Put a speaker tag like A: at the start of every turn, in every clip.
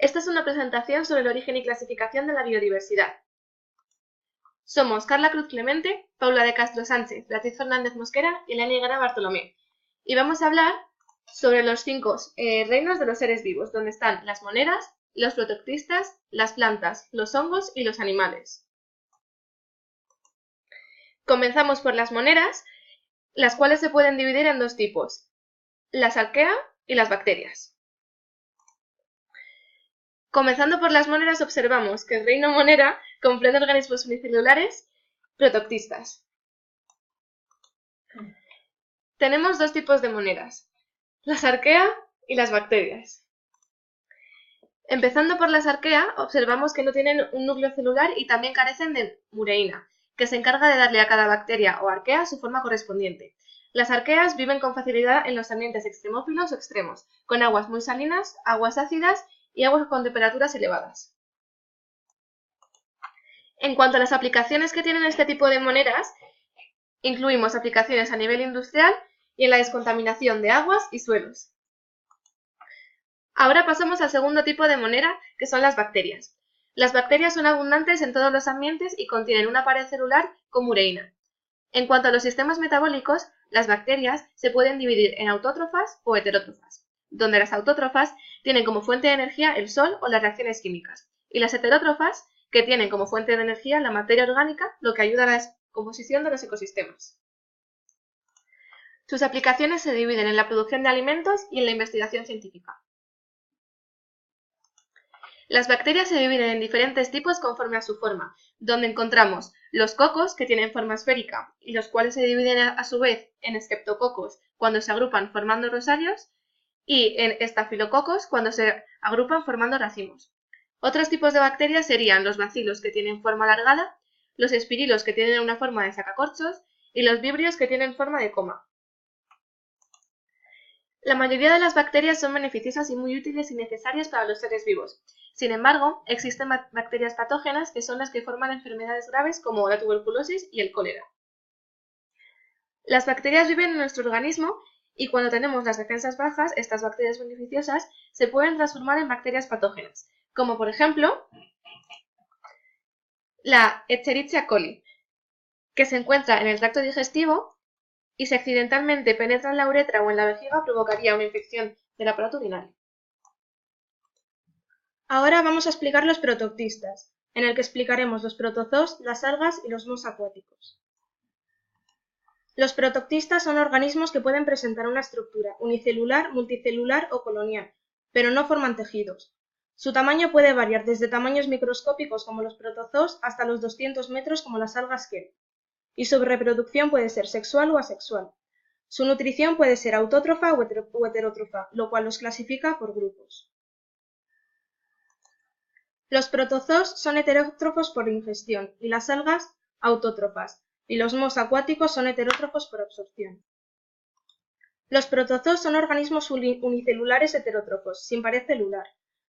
A: Esta es una presentación sobre el origen y clasificación de la biodiversidad. Somos Carla Cruz Clemente, Paula de Castro Sánchez, Beatriz Fernández Mosquera y Elena Higuera Bartolomé. Y vamos a hablar sobre los 5 reinos de los seres vivos, donde están las moneras, los protoctistas, las plantas, los hongos y los animales. Comenzamos por las moneras, las cuales se pueden dividir en dos tipos, las arquea y las bacterias. Comenzando por las moneras, observamos que el reino monera comprende organismos unicelulares protoctistas. Tenemos dos tipos de moneras, las arquea y las bacterias. Empezando por las arquea, observamos que no tienen un núcleo celular y también carecen de mureína, que se encarga de darle a cada bacteria o arquea su forma correspondiente. Las arqueas viven con facilidad en los ambientes extremófilos o extremos, con aguas muy salinas, aguas ácidas y aguas con temperaturas elevadas. En cuanto a las aplicaciones que tienen este tipo de moneras, incluimos aplicaciones a nivel industrial y en la descontaminación de aguas y suelos. Ahora pasamos al segundo tipo de monera, que son las bacterias. Las bacterias son abundantes en todos los ambientes y contienen una pared celular con mureína. En cuanto a los sistemas metabólicos, las bacterias se pueden dividir en autótrofas o heterótrofas, donde las autótrofas tienen como fuente de energía el sol o las reacciones químicas, y las heterótrofas, que tienen como fuente de energía la materia orgánica, lo que ayuda a la descomposición de los ecosistemas. Sus aplicaciones se dividen en la producción de alimentos y en la investigación científica. Las bacterias se dividen en diferentes tipos conforme a su forma, donde encontramos los cocos, que tienen forma esférica, y los cuales se dividen a su vez en streptococos cuando se agrupan formando rosarios, y en estafilococos cuando se agrupan formando racimos. Otros tipos de bacterias serían los bacilos, que tienen forma alargada, los espirilos, que tienen una forma de sacacorchos, y los vibrios, que tienen forma de coma. La mayoría de las bacterias son beneficiosas y muy útiles y necesarias para los seres vivos. Sin embargo, existen bacterias patógenas que son las que forman enfermedades graves como la tuberculosis y el cólera. Las bacterias viven en nuestro organismo y cuando tenemos las defensas bajas, estas bacterias beneficiosas se pueden transformar en bacterias patógenas, como por ejemplo la Escherichia coli, que se encuentra en el tracto digestivo y si accidentalmente penetra en la uretra o en la vejiga provocaría una infección del aparato urinario. Ahora vamos a explicar los protoctistas, en el que explicaremos los protozoos, las algas y los mohos acuáticos. Los protoctistas son organismos que pueden presentar una estructura unicelular, multicelular o colonial, pero no forman tejidos. Su tamaño puede variar desde tamaños microscópicos como los protozoos hasta los 200 metros como las algas Kelp, y su reproducción puede ser sexual o asexual. Su nutrición puede ser autótrofa o heterótrofa, lo cual los clasifica por grupos. Los protozoos son heterótrofos por ingestión y las algas autótrofas, y los mohos acuáticos son heterótrofos por absorción. Los protozoos son organismos unicelulares heterótrofos, sin pared celular.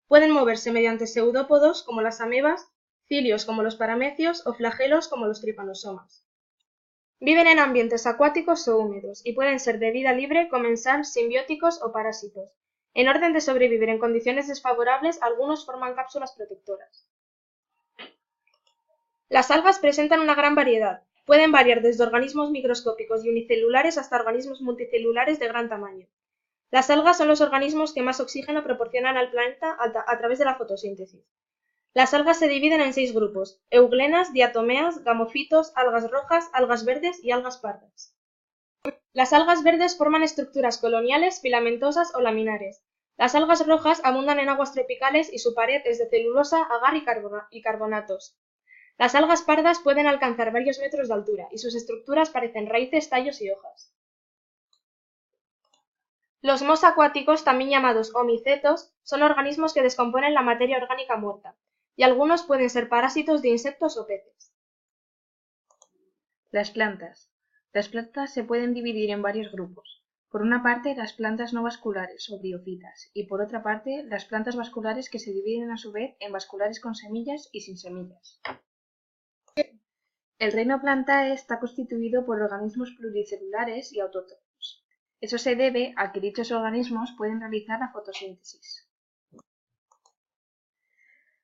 A: Pueden moverse mediante pseudópodos como las amebas, cilios como los paramecios o flagelos como los tripanosomas. Viven en ambientes acuáticos o húmedos y pueden ser de vida libre, comensal, simbióticos o parásitos. En orden de sobrevivir en condiciones desfavorables, algunos forman cápsulas protectoras. Las algas presentan una gran variedad. Pueden variar desde organismos microscópicos y unicelulares hasta organismos multicelulares de gran tamaño. Las algas son los organismos que más oxígeno proporcionan al planeta a través de la fotosíntesis. Las algas se dividen en 6 grupos: euglenas, diatomeas, gamofitos, algas rojas, algas verdes y algas pardas. Las algas verdes forman estructuras coloniales, filamentosas o laminares. Las algas rojas abundan en aguas tropicales y su pared es de celulosa, agar y carbonatos. Las algas pardas pueden alcanzar varios metros de altura y sus estructuras parecen raíces, tallos y hojas. Los mohos acuáticos, también llamados homicetos, son organismos que descomponen la materia orgánica muerta, y algunos pueden ser parásitos de insectos o peces.
B: Las plantas. Las plantas se pueden dividir en varios grupos. Por una parte, las plantas no vasculares o briófitas, y por otra parte, las plantas vasculares que se dividen a su vez en vasculares con semillas y sin semillas. El reino Plantae está constituido por organismos pluricelulares y autótrofos. Eso se debe a que dichos organismos pueden realizar la fotosíntesis.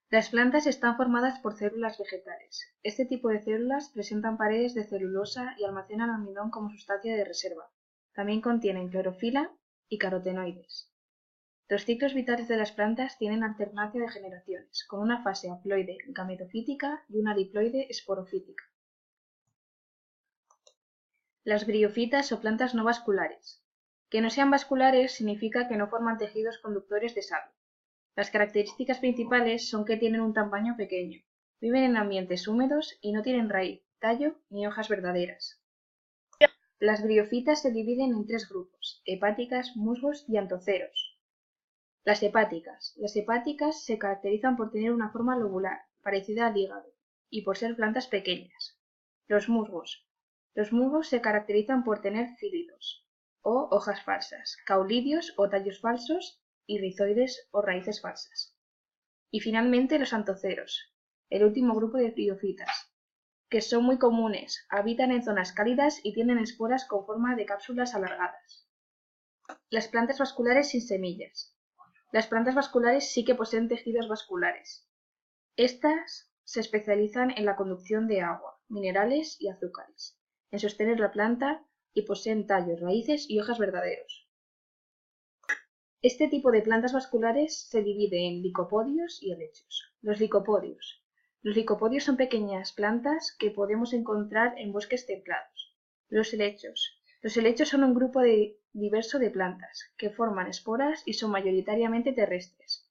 B: Las plantas están formadas por células vegetales. Este tipo de células presentan paredes de celulosa y almacenan almidón como sustancia de reserva. También contienen clorofila y carotenoides. Los ciclos vitales de las plantas tienen alternancia de generaciones, con una fase haploide gametofítica y una diploide esporofítica. Las briófitas o plantas no vasculares. Que no sean vasculares significa que no forman tejidos conductores de sable. Las características principales son que tienen un tamaño pequeño, viven en ambientes húmedos y no tienen raíz, tallo ni hojas verdaderas. Las briófitas se dividen en tres grupos: hepáticas, musgos y antoceros. Las hepáticas se caracterizan por tener una forma lobular, parecida al hígado, y por ser plantas pequeñas. Los musgos se caracterizan por tener cílidos o hojas falsas, caulidios o tallos falsos y rizoides o raíces falsas. Y finalmente los antoceros, el último grupo de briófitas, que son muy comunes, habitan en zonas cálidas y tienen esporas con forma de cápsulas alargadas. Las plantas vasculares sin semillas. Las plantas vasculares sí que poseen tejidos vasculares. Estas se especializan en la conducción de agua, minerales y azúcares, en sostener la planta y poseen tallos, raíces y hojas verdaderos. Este tipo de plantas vasculares se divide en licopodios y helechos. Los licopodios son pequeñas plantas que podemos encontrar en bosques templados. Los helechos son un grupo diverso de plantas que forman esporas y son mayoritariamente terrestres.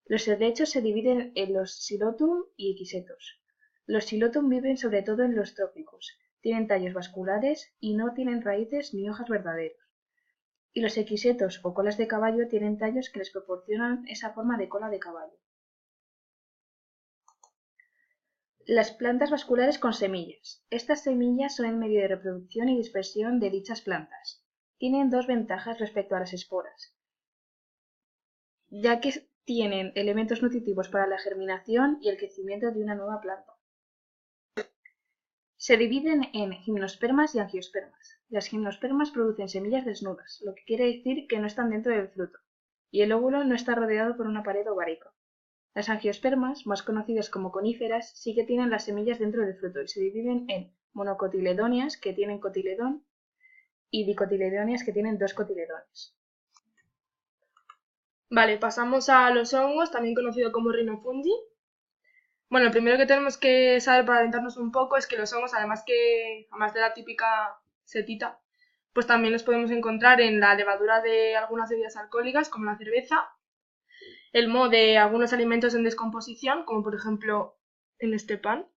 B: Los helechos se dividen en los Psilotum y Equisetos. Los Psilotum viven sobre todo en los trópicos, tienen tallos vasculares y no tienen raíces ni hojas verdaderas. Y los equisetos o colas de caballo tienen tallos que les proporcionan esa forma de cola de caballo. Las plantas vasculares con semillas. Estas semillas son el medio de reproducción y dispersión de dichas plantas. Tienen dos ventajas respecto a las esporas, ya que tienen elementos nutritivos para la germinación y el crecimiento de una nueva planta. Se dividen en gimnospermas y angiospermas. Las gimnospermas producen semillas desnudas, lo que quiere decir que no están dentro del fruto, y el óvulo no está rodeado por una pared ovárica. Las angiospermas, más conocidas como coníferas, sí que tienen las semillas dentro del fruto y se dividen en monocotiledóneas, que tienen cotiledón, y dicotiledóneas, que tienen dos cotiledones.
A: Vale, pasamos a los hongos, también conocido como rhinofungi. Bueno, lo primero que tenemos que saber para orientarnos un poco es que los hongos, además de la típica setita, pues también los podemos encontrar en la levadura de algunas bebidas alcohólicas, como la cerveza, el moho de algunos alimentos en descomposición, como por ejemplo en este pan,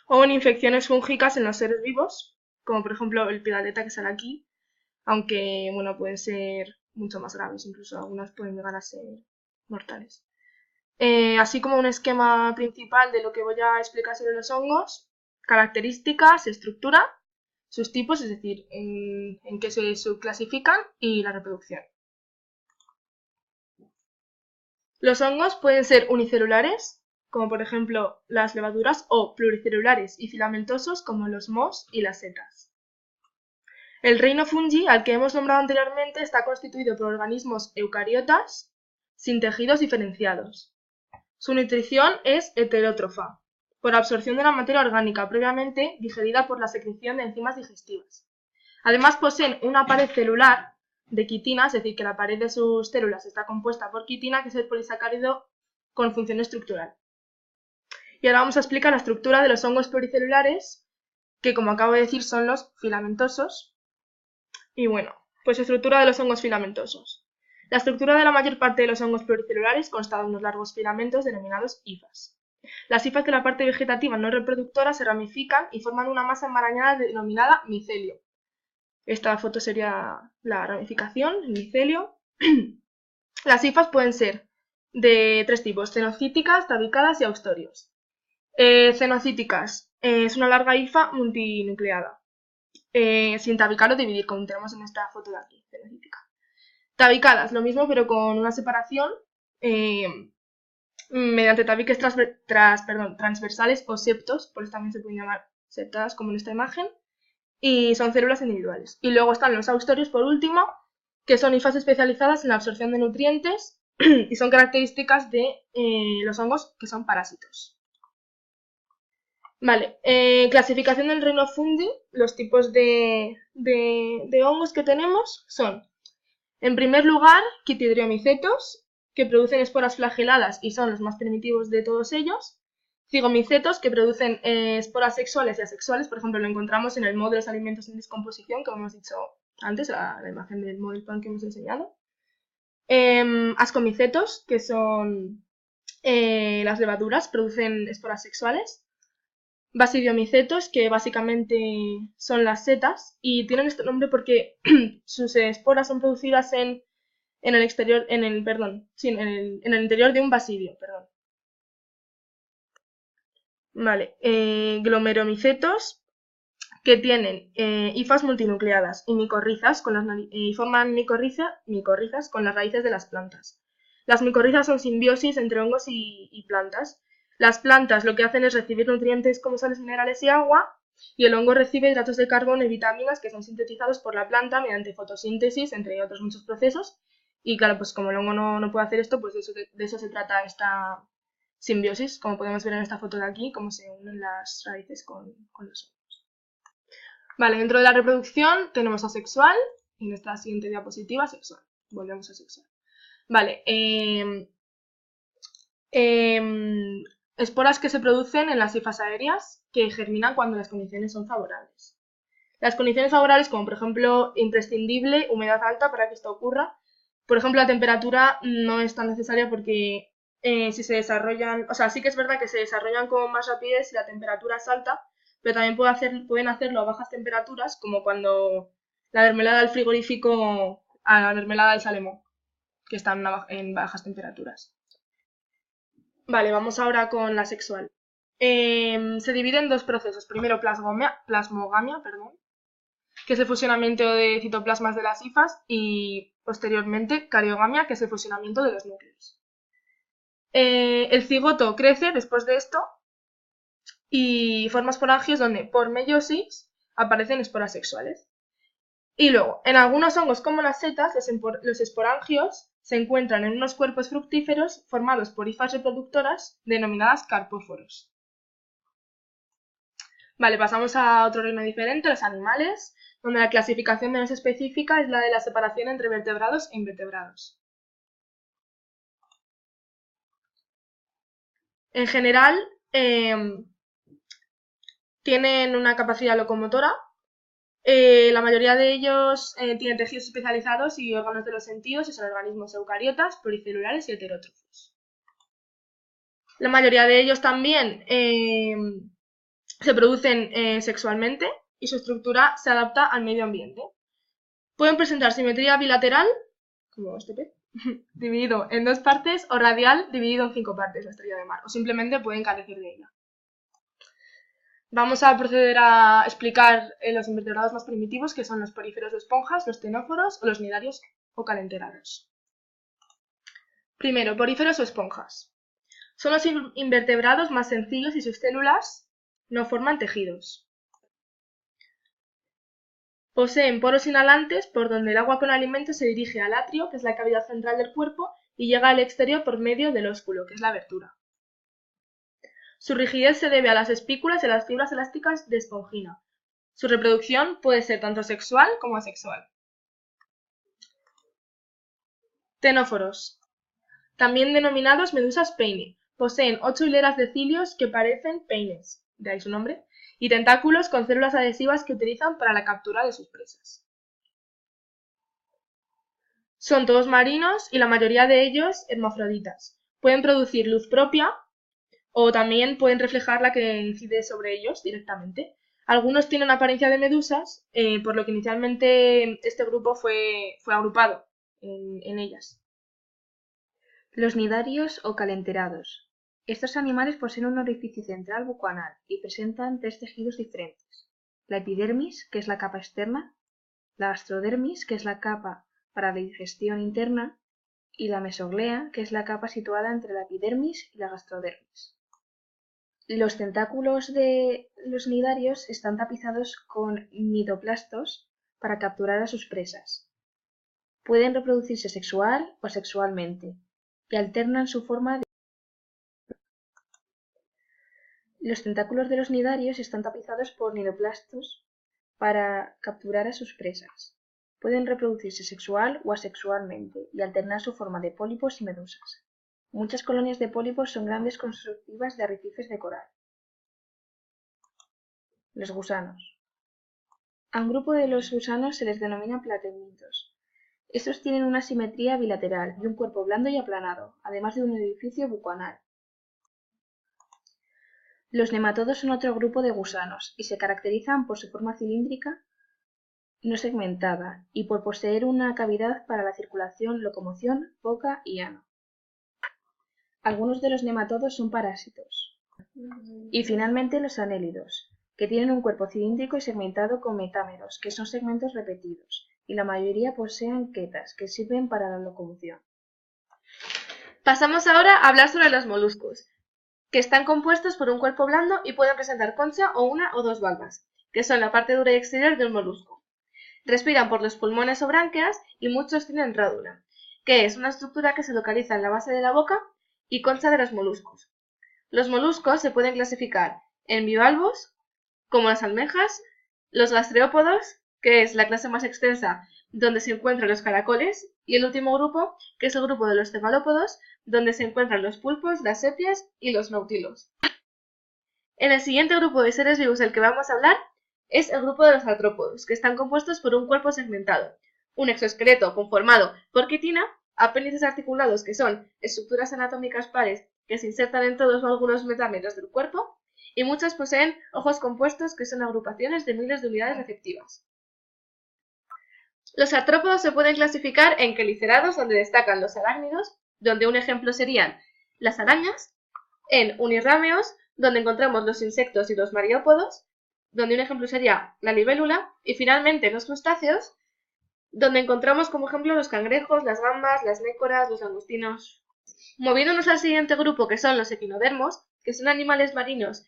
A: o en infecciones fúngicas en los seres vivos, como por ejemplo el pigaleta que sale aquí, aunque bueno, pueden ser mucho más graves, incluso algunas pueden llegar a ser mortales. Así como un esquema principal de lo que voy a explicar sobre los hongos: características, estructura, sus tipos, es decir, en qué se subclasifican, y la reproducción. Los hongos pueden ser unicelulares, como por ejemplo las levaduras, o pluricelulares y filamentosos, como los mohos y las setas. El reino fungi, al que hemos nombrado anteriormente, está constituido por organismos eucariotas sin tejidos diferenciados. Su nutrición es heterótrofa, por absorción de la materia orgánica previamente digerida por la secreción de enzimas digestivas. Además poseen una pared celular de quitina, es decir, que la pared de sus células está compuesta por quitina, que es el polisacárido con función estructural. Y ahora vamos a explicar la estructura de los hongos pluricelulares, que como acabo de decir son los filamentosos. Y bueno, pues estructura de los hongos filamentosos. La estructura de la mayor parte de los hongos pluricelulares consta de unos largos filamentos denominados hifas. Las hifas de la parte vegetativa no reproductora se ramifican y forman una masa enmarañada denominada micelio. Esta foto sería la ramificación, el micelio. Las hifas pueden ser de tres tipos: cenocíticas, tabicadas y austorios. Cenocíticas es una larga hifa multinucleada, sin tabicar o dividir, como tenemos en esta foto de aquí, cenocítica. Tabicadas, lo mismo, pero con una separación mediante tabiques transversales o septos, por eso también se pueden llamar septadas, como en esta imagen, y son células individuales. Y luego están los austorios, por último, que son hifas especializadas en la absorción de nutrientes y son características de los hongos que son parásitos. Vale, clasificación del reino fungi. Los tipos de hongos que tenemos son, en primer lugar, quitidriomicetos, que producen esporas flageladas y son los más primitivos de todos ellos. Cigomicetos, que producen esporas sexuales y asexuales. Por ejemplo, lo encontramos en el modo de los alimentos en descomposición, como hemos dicho antes, la imagen del model pan que hemos enseñado. Ascomicetos, que son las levaduras, producen esporas sexuales. Basidiomicetos, que básicamente son las setas, y tienen este nombre porque sus esporas son producidas en el exterior, en el interior de un basidio, perdón. Vale, glomeromicetos, que tienen hifas multinucleadas y micorrizas y forman micorrizas con las raíces de las plantas. Las micorrizas son simbiosis entre hongos y plantas. Las plantas lo que hacen es recibir nutrientes como sales minerales y agua, y el hongo recibe hidratos de carbono y vitaminas que son sintetizados por la planta mediante fotosíntesis, entre otros muchos procesos. Y claro, pues como el hongo no puede hacer esto, pues de eso se trata esta simbiosis, como podemos ver en esta foto de aquí, cómo se unen las raíces con los hongos. Vale, dentro de la reproducción tenemos asexual, y en esta siguiente diapositiva sexual. Volvemos a sexual. Vale, esporas que se producen en las hifas aéreas, que germinan cuando las condiciones son favorables. Las condiciones favorables, como por ejemplo imprescindible, humedad alta para que esto ocurra. Por ejemplo, la temperatura no es tan necesaria porque si se desarrollan, o sea, sí que es verdad que se desarrollan con más rapidez si la temperatura es alta, pero también pueden hacerlo a bajas temperaturas, como cuando la mermelada del frigorífico a la mermelada del Salomón, que están en bajas temperaturas. Vale, vamos ahora con la sexual. Se divide en dos procesos. Primero, plasmogamia, que es el fusionamiento de citoplasmas de las hifas, y posteriormente, cariogamia, que es el fusionamiento de los núcleos. El cigoto crece después de esto y forma esporangios donde, por meiosis, aparecen esporas sexuales. Y luego, en algunos hongos como las setas, los esporangios se encuentran en unos cuerpos fructíferos formados por hifas reproductoras denominadas carpóforos. Vale, pasamos a otro reino diferente, los animales, donde la clasificación menos específica es la de la separación entre vertebrados e invertebrados. En general, tienen una capacidad locomotora. La mayoría de ellos tienen tejidos especializados y órganos de los sentidos, y son organismos eucariotas, pluricelulares y heterótrofos. La mayoría de ellos también se producen sexualmente, y su estructura se adapta al medio ambiente. Pueden presentar simetría bilateral, como este pez, dividido en dos partes, o radial, dividido en 5 partes, la estrella de mar, o simplemente pueden carecer de ella. Vamos a proceder a explicar los invertebrados más primitivos, que son los poríferos o esponjas, los ctenóforos o los nidarios o calenterados. Primero, poríferos o esponjas. Son los invertebrados más sencillos y sus células no forman tejidos. Poseen poros inhalantes por donde el agua con alimento se dirige al atrio, que es la cavidad central del cuerpo, y llega al exterior por medio del ósculo, que es la abertura. Su rigidez se debe a las espículas y a las fibras elásticas de espongina. Su reproducción puede ser tanto sexual como asexual. Ctenóforos, también denominados medusas peine, poseen 8 hileras de cilios que parecen peines, de ahí su nombre, y tentáculos con células adhesivas que utilizan para la captura de sus presas. Son todos marinos y la mayoría de ellos hermafroditas. Pueden producir luz propia o también pueden reflejar la que incide sobre ellos directamente. Algunos tienen apariencia de medusas, por lo que inicialmente este grupo fue agrupado en ellas.
B: Los nidarios o calenterados. Estos animales poseen un orificio central bucoanal y presentan 3 tejidos diferentes: la epidermis, que es la capa externa, la gastrodermis, que es la capa para la digestión interna, y la mesoglea, que es la capa situada entre la epidermis y la gastrodermis. Los tentáculos de los nidarios están tapizados con nidoplastos para capturar a sus presas. Pueden reproducirse sexual o sexualmente, y alternan su forma de... Los tentáculos de los nidarios están tapizados por nidoplastos para capturar a sus presas. Pueden reproducirse sexual o asexualmente y alternar su forma de pólipos y medusas. Muchas colonias de pólipos son grandes constructivas de arrecifes de coral. Los gusanos. A un grupo de los gusanos se les denomina plateñitos. Estos tienen una simetría bilateral y un cuerpo blando y aplanado, además de un orificio bucoanal. Los nematodos son otro grupo de gusanos y se caracterizan por su forma cilíndrica no segmentada y por poseer una cavidad para la circulación, locomoción, boca y ano. Algunos de los nematodos son parásitos. Y finalmente los anélidos, que tienen un cuerpo cilíndrico y segmentado con metámeros, que son segmentos repetidos, y la mayoría poseen quetas, que sirven para la locomoción.
A: Pasamos ahora a hablar sobre los moluscos, que están compuestos por un cuerpo blando y pueden presentar concha o una o dos valvas, que son la parte dura y exterior de un molusco. Respiran por los pulmones o bránqueas y muchos tienen rádula, que es una estructura que se localiza en la base de la boca y concha de los moluscos. Los moluscos se pueden clasificar en bivalvos, como las almejas, los gastreópodos, que es la clase más extensa donde se encuentran los caracoles, y el último grupo, que es el grupo de los cefalópodos, donde se encuentran los pulpos, las sepias y los nautilos. En el siguiente grupo de seres vivos del que vamos a hablar es el grupo de los artrópodos, que están compuestos por un cuerpo segmentado, un exoesqueleto conformado por quitina, apéndices articulados, que son estructuras anatómicas pares que se insertan en todos o algunos metámeros del cuerpo, y muchas poseen ojos compuestos, que son agrupaciones de miles de unidades receptivas. Los artrópodos se pueden clasificar en quelicerados, donde destacan los arácnidos, donde un ejemplo serían las arañas, en unirrámeos, donde encontramos los insectos y los mariópodos, donde un ejemplo sería la libélula, y finalmente en los crustáceos, donde encontramos como ejemplo los cangrejos, las gambas, las nécoras, los langostinos. Moviéndonos al siguiente grupo, que son los equinodermos, que son animales marinos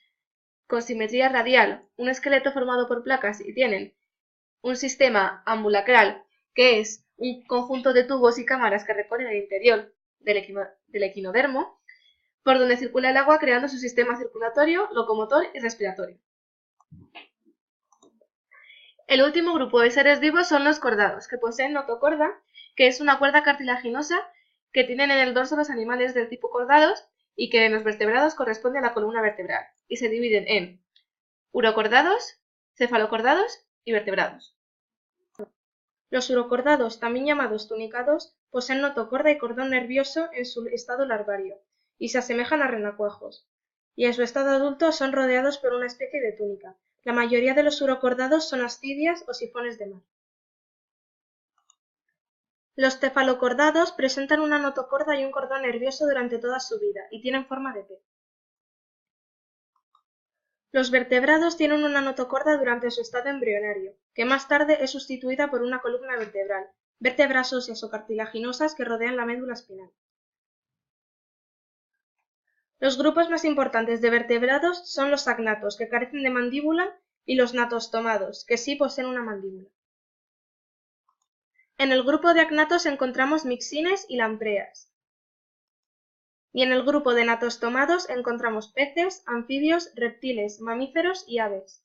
A: con simetría radial, un esqueleto formado por placas y tienen un sistema ambulacral, que es un conjunto de tubos y cámaras que recorren el interior del equinodermo, por donde circula el agua creando su sistema circulatorio, locomotor y respiratorio. El último grupo de seres vivos son los cordados, que poseen notocorda, que es una cuerda cartilaginosa que tienen en el dorso los animales del tipo cordados y que en los vertebrados corresponde a la columna vertebral, y se dividen en urocordados, cefalocordados y vertebrados. Los urocordados, también llamados tunicados, poseen notocorda y cordón nervioso en su estado larvario, y se asemejan a renacuajos, y en su estado adulto son rodeados por una especie de túnica. La mayoría de los urocordados son ascidias o sifones de mar. Los cefalocordados presentan una notocorda y un cordón nervioso durante toda su vida, y tienen forma de pez. Los vertebrados tienen una notocorda durante su estado embrionario, que más tarde es sustituida por una columna vertebral, vértebras óseas o cartilaginosas que rodean la médula espinal. Los grupos más importantes de vertebrados son los agnatos, que carecen de mandíbula, y los natostomados, que sí poseen una mandíbula. En el grupo de agnatos encontramos mixines y lampreas. Y en el grupo de natostomados encontramos peces, anfibios, reptiles, mamíferos y aves.